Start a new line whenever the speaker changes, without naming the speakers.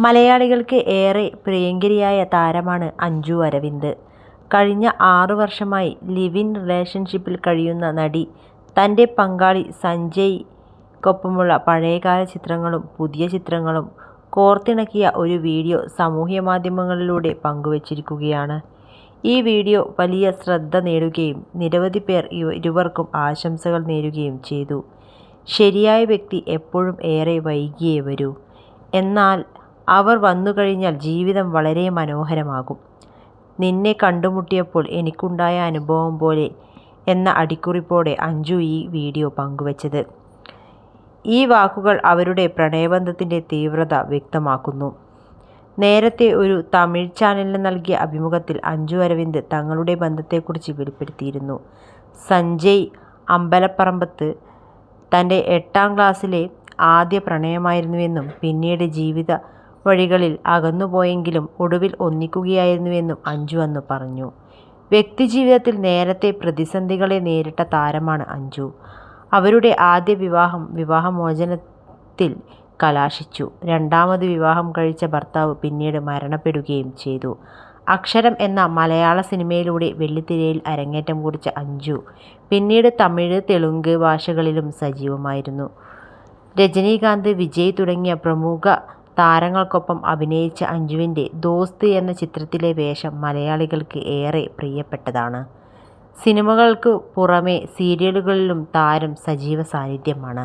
മലയാളികൾക്ക് ഏറെ പ്രിയങ്കരിയായ താരമാണ് അഞ്ജു അരവിന്ദ്. കഴിഞ്ഞ 6 വർഷമായി ലിവ് ഇൻ റിലേഷൻഷിപ്പിൽ കഴിയുന്ന നടി തൻ്റെ പങ്കാളി സഞ്ജയ്ക്കൊപ്പമുള്ള പഴയകാല ചിത്രങ്ങളും പുതിയ ചിത്രങ്ങളും കോർത്തിണക്കിയ ഒരു വീഡിയോ സാമൂഹ്യമാധ്യമങ്ങളിലൂടെ പങ്കുവച്ചിരിക്കുകയാണ്. ഈ വീഡിയോ വലിയ ശ്രദ്ധ നേടുകയും നിരവധി പേർ ഇരുവർക്കും ആശംസകൾ നേരുകയും ചെയ്തു. ശരിയായ വ്യക്തി എപ്പോഴും ഏറെ വൈകിയേ വരൂ, എന്നാൽ അവർ വന്നുകഴിഞ്ഞാൽ ജീവിതം വളരെ മനോഹരമാകും. നിന്നെ കണ്ടുമുട്ടിയപ്പോൾ എനിക്കുണ്ടായ അനുഭവം പോലെ എന്ന അടിക്കുറിപ്പോടെ അഞ്ജു ഈ വീഡിയോ പങ്കുവച്ചത്. ഈ വാക്കുകൾ അവരുടെ പ്രണയബന്ധത്തിൻ്റെ തീവ്രത വ്യക്തമാക്കുന്നു. നേരത്തെ ഒരു തമിഴ് ചാനലിന് നൽകിയ അഭിമുഖത്തിൽ അഞ്ജു അരവിന്ദ് തങ്ങളുടെ ബന്ധത്തെക്കുറിച്ച് വെളിപ്പെടുത്തിയിരുന്നു. സഞ്ജയ് അമ്പലപ്പറമ്പത്ത് തൻ്റെ 8ാം ക്ലാസ്സിലെ ആദ്യ പ്രണയമായിരുന്നുവെന്നും പിന്നീട് ജീവിത വഴികളിൽ അകന്നുപോയെങ്കിലും ഒടുവിൽ ഒന്നിക്കുകയായിരുന്നുവെന്നും അഞ്ജു അന്ന് പറഞ്ഞു. വ്യക്തിജീവിതത്തിൽ നേരത്തെ പ്രതിസന്ധികളെ നേരിട്ട താരമാണ് അഞ്ജു. അവരുടെ ആദ്യ വിവാഹമോചനത്തിൽ കലാശിച്ചു. രണ്ടാമത് വിവാഹം കഴിച്ച ഭർത്താവ് പിന്നീട് മരണപ്പെടുകയും ചെയ്തു. അക്ഷരം എന്ന മലയാള സിനിമയിലൂടെ വെള്ളിത്തിരയിൽ അരങ്ങേറ്റം കുറിച്ച അഞ്ജു പിന്നീട് തമിഴ്, തെലുങ്ക് ഭാഷകളിലും സജീവമായിരുന്നു. രജനീകാന്ത്, വിജയ് തുടങ്ങിയ പ്രമുഖ താരങ്ങൾക്കൊപ്പം അഭിനയിച്ച അഞ്ജുവിൻ്റെ ദോസ്ത് എന്ന ചിത്രത്തിലെ വേഷം മലയാളികൾക്ക് ഏറെ പ്രിയപ്പെട്ടതാണ്. സിനിമകൾക്കു പുറമെ സീരിയലുകളിലും താരം സജീവ സാന്നിധ്യമാണ്.